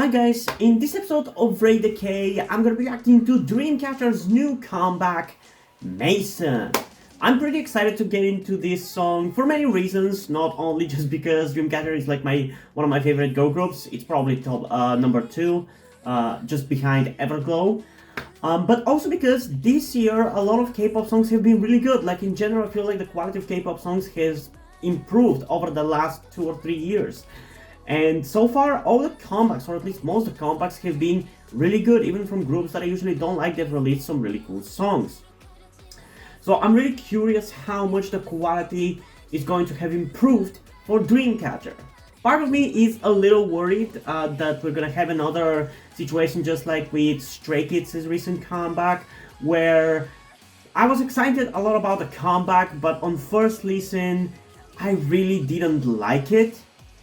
Hi guys, in this episode of Ray Decay, I'm gonna be reacting to Dreamcatcher's new comeback, Maison. I'm pretty excited to get into this song for many reasons, not only just because Dreamcatcher is like one of my favorite girl groups. It's probably top number 2, just behind Everglow. But also because this year a lot of K-pop songs have been really good. Like in general, I feel like the quality of K-pop songs has improved over the last 2 or 3 years. And so far, all the comebacks, or at least most of the comebacks, have been really good, even from groups that I usually don't like. They've released some really cool songs. So I'm really curious how much the quality is going to have improved for Dreamcatcher. Part of me is a little worried that we're gonna have another situation just like with Stray Kids' recent comeback, where I was excited a lot about the comeback, but on first listen, I really didn't like it.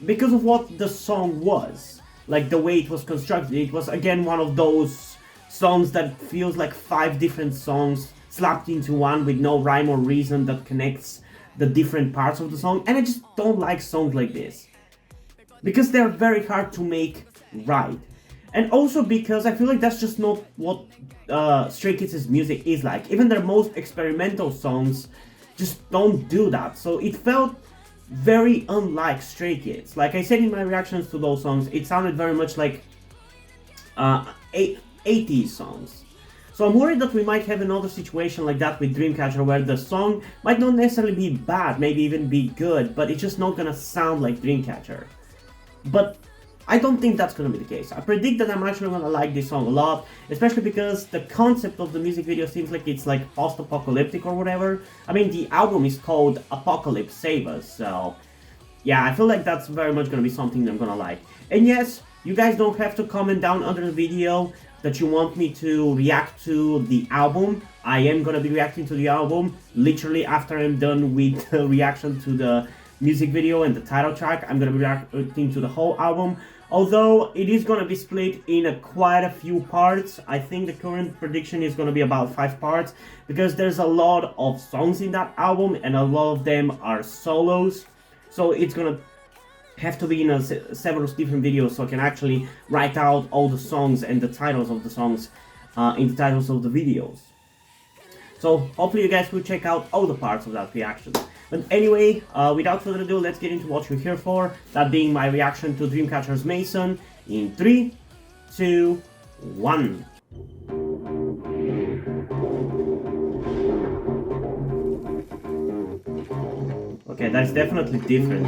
Because of what the song was, like the way it was constructed. It was again one of those songs that feels like 5 different songs slapped into one with no rhyme or reason that connects the different parts of the song, and I just don't like songs like this. Because they're very hard to make right. And also because I feel like that's just not what Stray Kids' music is like. Even their most experimental songs just don't do that. So it felt very unlike Stray Kids. Like I said in my reactions to those songs, it sounded very much like 80s songs. So I'm worried that we might have another situation like that with Dreamcatcher, where the song might not necessarily be bad, maybe even be good, but it's just not gonna sound like Dreamcatcher. But I don't think that's gonna be the case. I predict that I'm actually gonna like this song a lot, especially because the concept of the music video seems like it's like post-apocalyptic or whatever. I mean, the album is called Apocalypse Save Us, so yeah, I feel like that's very much gonna be something that I'm gonna like. And yes, you guys don't have to comment down under the video that you want me to react to the album. I am gonna be reacting to the album literally after I'm done with the reaction to the music video and the title track. I'm gonna be reacting to the whole album. Although it is going to be split in quite a few parts. I think the current prediction is going to be about 5 parts, because there's a lot of songs in that album and a lot of them are solos. So it's going to have to be in several different videos so I can actually write out all the songs and the titles of the songs in the titles of the videos. So hopefully you guys will check out all the parts of that reaction. But anyway, without further ado, let's get into what you're here for. That being my reaction to Dreamcatcher's Maison in 3, 2, 1. Okay, that's definitely different.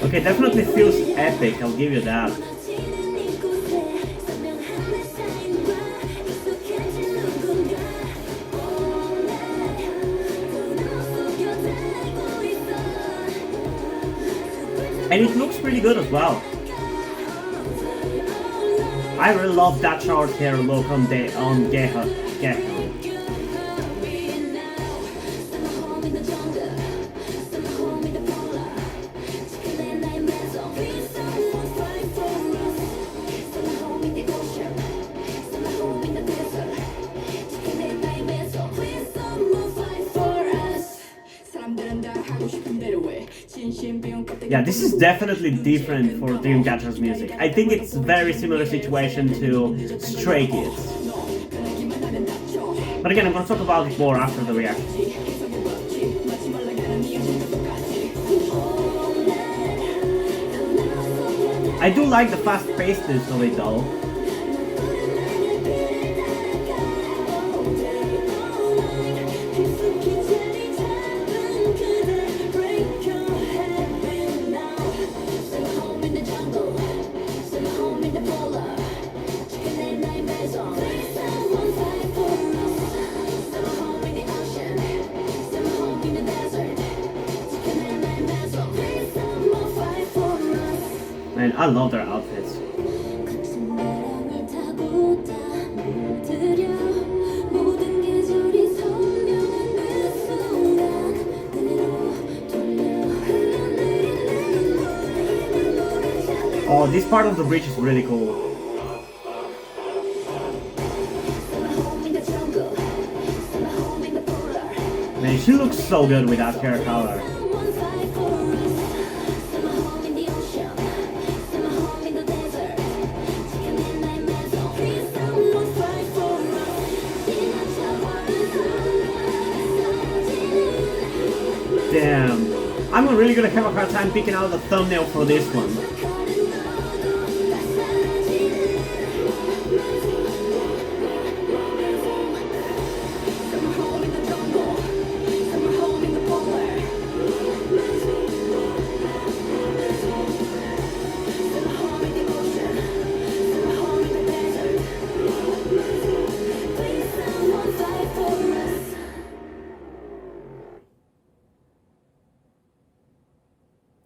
Okay, definitely feels epic, I'll give you that. And it looks pretty good as well. I really love that short hair look on Geha. Yeah, this is definitely different for Dreamcatcher's music. I think it's a very similar situation to Stray Kids. But again, I'm gonna talk about it more after the reaction. I do like the fast-pacedness of it though. Man, I love their outfits. Oh, this part of the bridge is really cool. She looks so good with that hair color. Damn. I'm really gonna have a hard time picking out the thumbnail for this one.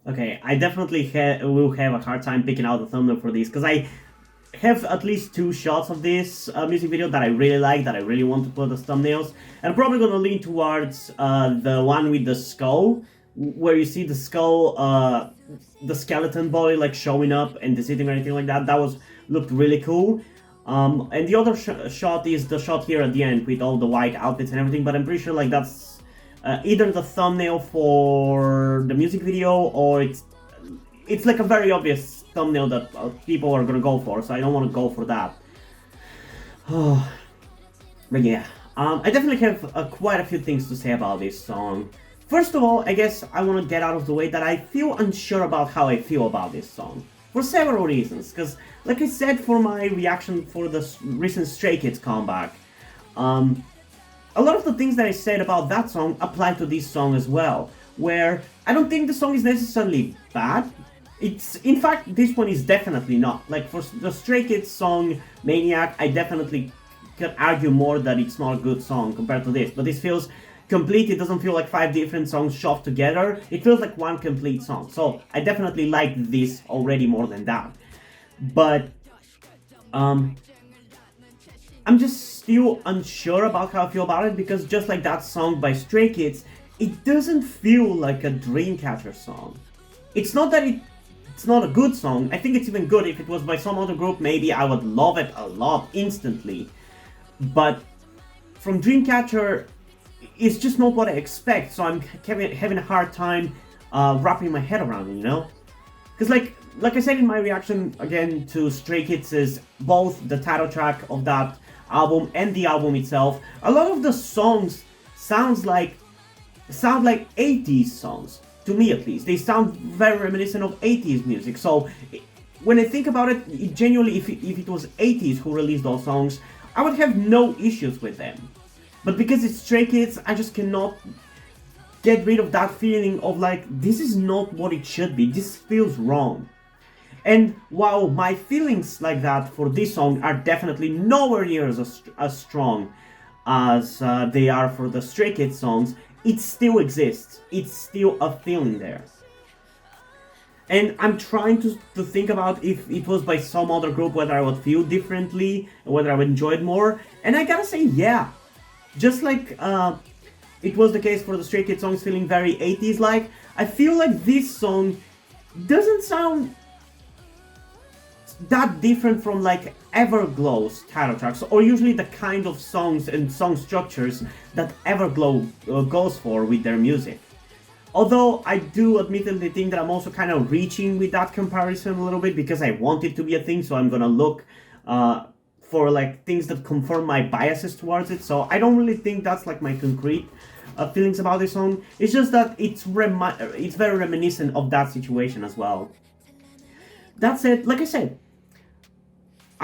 Okay, I definitely will have a hard time picking out the thumbnail for this, because I have at least 2 shots of this music video that I really like, that I really want to put as thumbnails. And I'm probably gonna lean towards the one with the skull, where you see the skull, the skeleton body like showing up and the sitting or anything like that. That looked really cool. And the other shot is the shot here at the end with all the white outfits and everything, but I'm pretty sure like that's either the thumbnail for the music video, or it's like a very obvious thumbnail that people are gonna go for, so I don't want to go for that. But yeah, I definitely have quite a few things to say about this song. First of all, I guess I want to get out of the way that I feel unsure about how I feel about this song. For several reasons, because like I said for my reaction for the recent Stray Kids comeback, a lot of the things that I said about that song apply to this song as well, where I don't think the song is necessarily bad. In fact, this one is definitely not. Like for the Stray Kids song, Maniac, I definitely can argue more that it's not a good song compared to this, but this feels complete. It doesn't feel like 5 different songs shoved together. It feels like one complete song, so I definitely like this already more than that. But, I'm just still unsure about how I feel about it, because just like that song by Stray Kids, it doesn't feel like a Dreamcatcher song. It's not that it's not a good song. I think it's even good. If it was by some other group, maybe I would love it a lot instantly. But from Dreamcatcher, it's just not what I expect, so I'm having a hard time wrapping my head around it, you know? Because like I said in my reaction again to Stray Kids, is both the title track of that album and the album itself, a lot of the songs sound like 80s songs, to me at least. They sound very reminiscent of 80s music, so when I think about it, genuinely, if it was 80s who released those songs, I would have no issues with them. But because it's Stray Kids, I just cannot get rid of that feeling of like, this is not what it should be, this feels wrong. And while my feelings like that for this song are definitely nowhere near as strong as they are for the Stray Kids songs, it still exists. It's still a feeling there. And I'm trying to think about if it was by some other group, whether I would feel differently, whether I would enjoy it more. And I gotta say, yeah. Just like it was the case for the Stray Kids songs feeling very 80s-like, I feel like this song doesn't sound that different from like Everglow's title tracks, or usually the kind of songs and song structures that Everglow goes for with their music. Although I do admittedly think that I'm also kind of reaching with that comparison a little bit, because I want it to be a thing, so I'm gonna look for like things that confirm my biases towards it. So I don't really think that's like my concrete feelings about this song. It's just that it's very reminiscent of that situation as well. That said, like I said,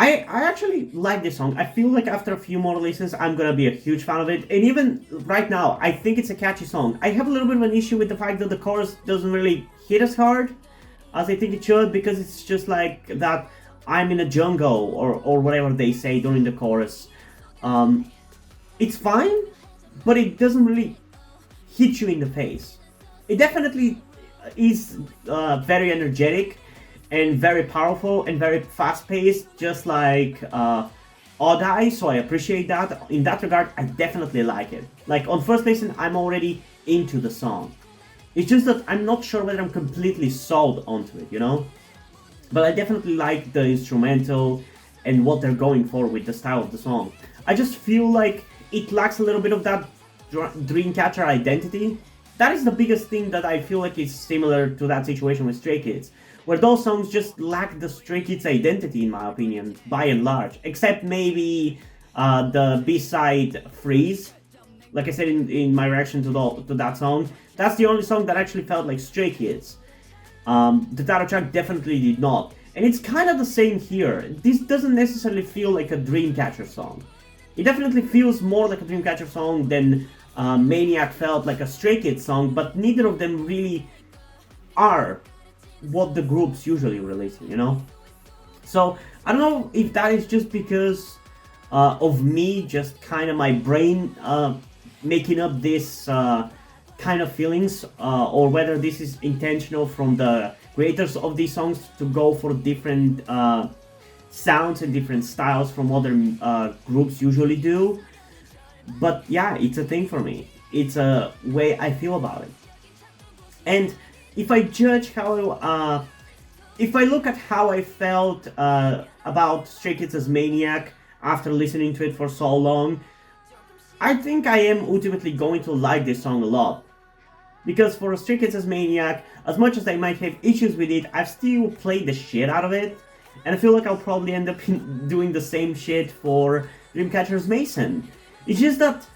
I actually like this song. I feel like after a few more listens, I'm gonna be a huge fan of it. And even right now, I think it's a catchy song. I have a little bit of an issue with the fact that the chorus doesn't really hit as hard as I think it should, because it's just like that I'm in a jungle or whatever they say during the chorus. It's fine, but it doesn't really hit you in the face. It definitely is very energetic and very powerful and very fast-paced, just like Odd Eye, so I appreciate that. In that regard, I definitely like it. Like, on first listen, I'm already into the song. It's just that I'm not sure whether I'm completely sold onto it, you know? But I definitely like the instrumental and what they're going for with the style of the song. I just feel like it lacks a little bit of that Dreamcatcher identity. That is the biggest thing that I feel like is similar to that situation with Stray Kids, where those songs just lack the Stray Kids identity, in my opinion, by and large. Except maybe the B-side Freeze. Like I said in my reaction to that song, that's the only song that actually felt like Stray Kids. The title track definitely did not. And it's kind of the same here. This doesn't necessarily feel like a Dreamcatcher song. It definitely feels more like a Dreamcatcher song than Maniac felt like a Stray Kids song, but neither of them really are what the groups usually release, you know? So, I don't know if that is just because of me, just kind of my brain making up this kind of feelings, or whether this is intentional from the creators of these songs to go for different sounds and different styles from other groups usually do. But yeah, it's a thing for me. It's a way I feel about it. And if I judge how, if I look at how I felt about Stray Kids' Maniac after listening to it for so long, I think I am ultimately going to like this song a lot. Because for Stray Kids' Maniac, as much as I might have issues with it, I've still played the shit out of it. And I feel like I'll probably end up doing the same shit for Dreamcatcher's Maison. It's just that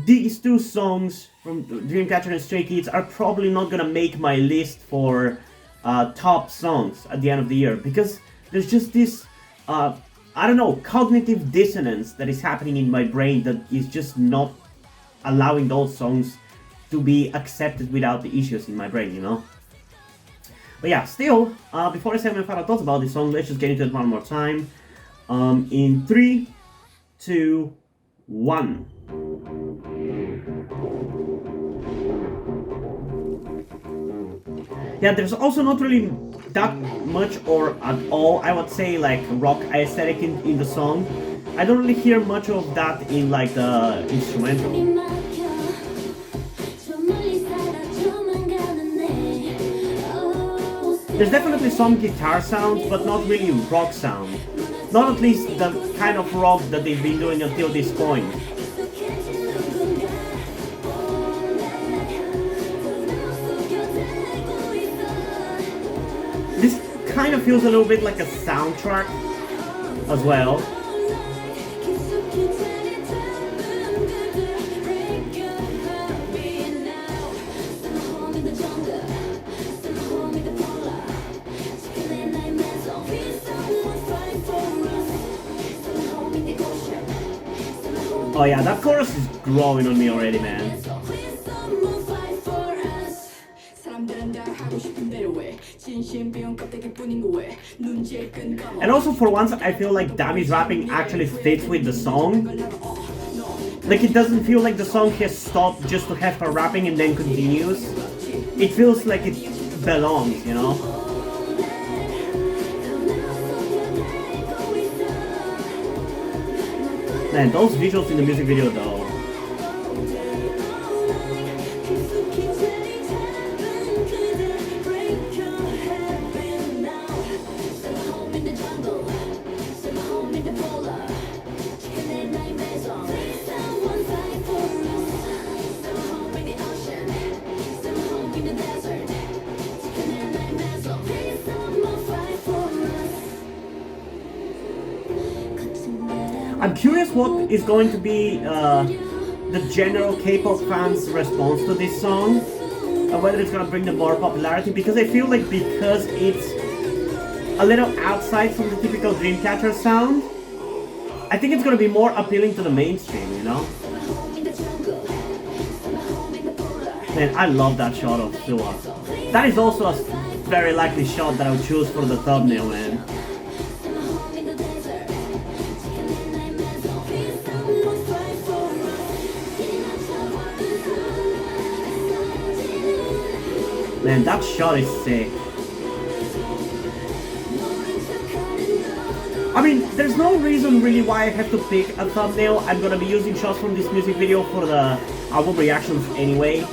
these two songs from Dreamcatcher and Stray Kids are probably not gonna make my list for top songs at the end of the year. Because there's just this, I don't know, cognitive dissonance that is happening in my brain that is just not allowing those songs to be accepted without the issues in my brain, you know? But yeah, still, before I say my final thoughts about this song, let's just get into it one more time. In 3, 2, 1. Yeah, there's also not really that much or at all, I would say, like rock aesthetic in the song. I don't really hear much of that in like the instrumental. There's definitely some guitar sounds, but not really rock sound. Not at least the kind of rock that they've been doing until this point. This kind of feels a little bit like a soundtrack as well. Oh yeah, that chorus is growing on me already, man. And also for once, I feel like Dami's rapping actually fits with the song. Like it doesn't feel like the song has stopped just to have her rapping and then continues. It feels like it belongs, you know? Man, those visuals in the music video though. I'm curious what is going to be the general K-pop fans' response to this song, whether it's going to bring them more popularity, because I feel like because it's a little outside from the typical Dreamcatcher sound, I think it's going to be more appealing to the mainstream, you know? Man, I love that shot of Sua. That is also a very likely shot that I'll choose for the thumbnail, man. Man, that shot is sick. I mean, there's no reason really why I have to pick a thumbnail. I'm gonna be using shots from this music video for the album reactions anyway.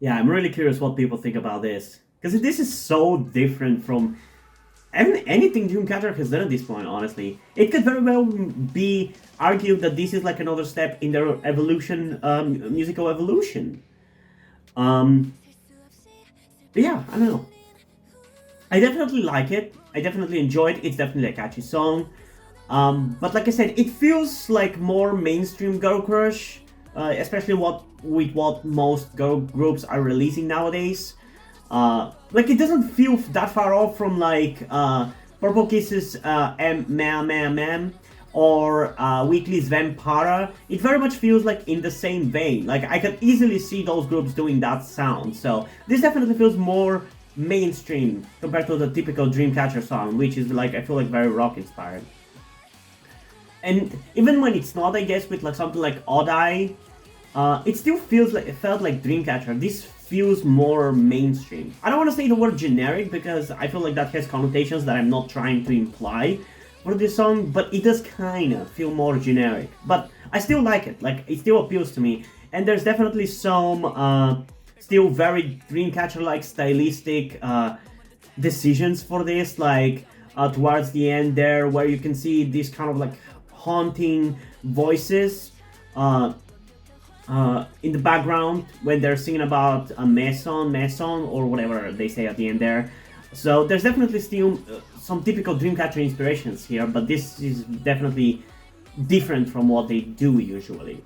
Yeah, I'm really curious what people think about this. Because this is so different from anything Dreamcatcher has done at this point, honestly. It could very well be argued that this is like another step in their evolution, musical evolution. Um, but yeah, I don't know. I definitely like it. I definitely enjoy it. It's definitely a catchy song. But like I said, it feels like more mainstream girl crush, especially what most girl groups are releasing nowadays. Like it doesn't feel that far off from like Purple Kisses M or Weekly's Vampira. It very much feels like in the same vein. Like I could easily see those groups doing that sound. So this definitely feels more mainstream compared to the typical Dreamcatcher song, which is like I feel like very rock inspired. And even when it's not, I guess with like something like Odd Eye, it still feels like it felt like Dreamcatcher. This feels more mainstream. I don't want to say the word generic because I feel like that has connotations that I'm not trying to imply for this song, but it does kind of feel more generic. But I still like it. Like it still appeals to me, and there's definitely some still very Dreamcatcher-like stylistic decisions for this, like towards the end there, where you can see these kind of like haunting voices in the background when they're singing about a Maison, or whatever they say at the end there. So there's definitely still some typical Dreamcatcher inspirations here, but this is definitely different from what they do usually.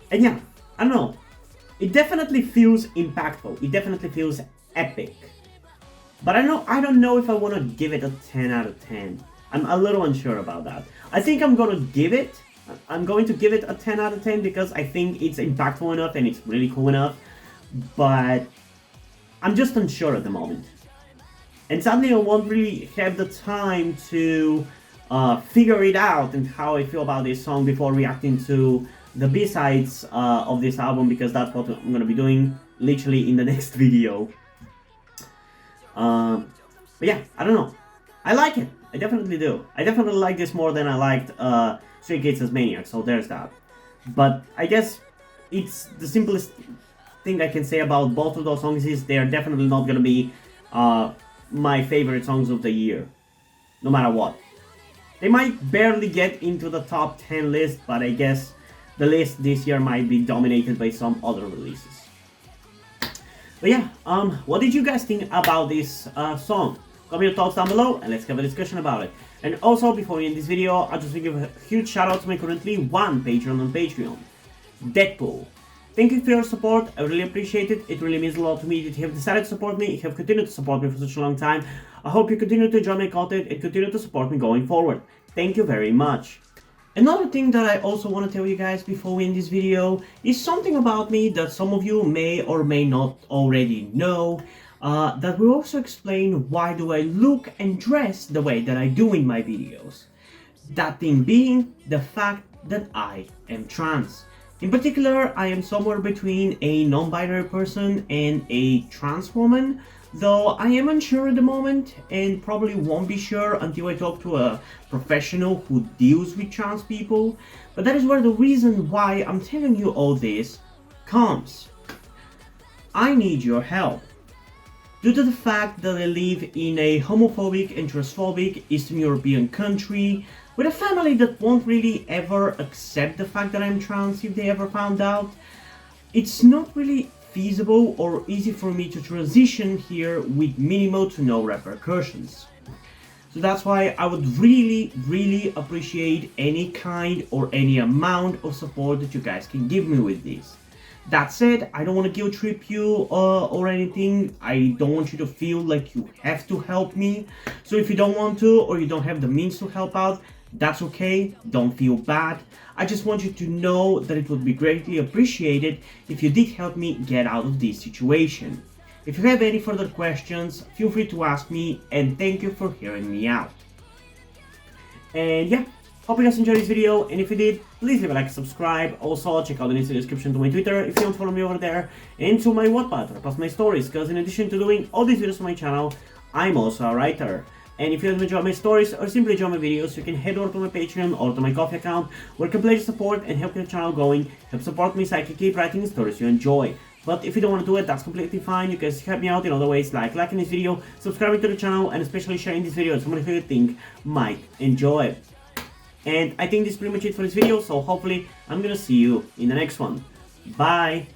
And yeah, I don't know. It definitely feels impactful. It definitely feels epic. But I don't know if I want to give it a 10 out of 10. I'm a little unsure about that. I think I'm going to give it a 10 out of 10 because I think it's impactful enough and it's really cool enough. But I'm just unsure at the moment. And sadly I won't really have the time to figure it out and how I feel about this song before reacting to the B-sides of this album, because that's what I'm going to be doing literally in the next video. But yeah, I don't know. I like it. I definitely do. I definitely like this more than I liked Stray Kids' Maniac, so there's that. But I guess it's the simplest thing I can say about both of those songs is they're definitely not gonna be my favorite songs of the year, no matter what. They might barely get into the top 10 list, but I guess the list this year might be dominated by some other releases. But yeah, what did you guys think about this song? Comment your thoughts down below and let's have a discussion about it. And also, before we end this video, I just want to give a huge shout out to my currently one patron on Patreon, Deadpool. Thank you for your support, I really appreciate it. It really means a lot to me that you have decided to support me, you have continued to support me for such a long time. I hope you continue to enjoy my content and continue to support me going forward. Thank you very much. Another thing that I also want to tell you guys before we end this video is something about me that some of you may or may not already know. That will also explain why do I look and dress the way that I do in my videos. That thing being the fact that I am trans. In particular, I am somewhere between a non-binary person and a trans woman, though I am unsure at the moment and probably won't be sure until I talk to a professional who deals with trans people. But that is where the reason why I'm telling you all this comes. I need your help. Due to the fact that I live in a homophobic and transphobic Eastern European country, with a family that won't really ever accept the fact that I'm trans if they ever found out, it's not really feasible or easy for me to transition here with minimal to no repercussions. So that's why I would really appreciate any kind or any amount of support that you guys can give me with this. That said, I don't want to guilt trip you or anything. I don't want you to feel like you have to help me. So if you don't want to or you don't have the means to help out, that's okay, don't feel bad. I just want you to know that it would be greatly appreciated if you did help me get out of this situation. If you have any further questions, feel free to ask me, and thank you for hearing me out. And yeah, hope you guys enjoyed this video, and if you did, please leave a like and subscribe. Also, check out the links in the description to my Twitter if you don't follow me over there, and to my Wattpad, where I post my stories, because in addition to doing all these videos on my channel, I'm also a writer. And if you enjoy my stories or simply enjoy my videos, you can head over to my Patreon or to my Coffee account, where you can pledge support and help the channel going, help support me so I can keep writing stories you enjoy. But if you don't want to do it, that's completely fine. You can help me out in other ways, like liking this video, subscribing to the channel, and especially sharing this video with somebody who you think might enjoy it. And I think this is pretty much it for this video, so hopefully I'm gonna see you in the next one. Bye!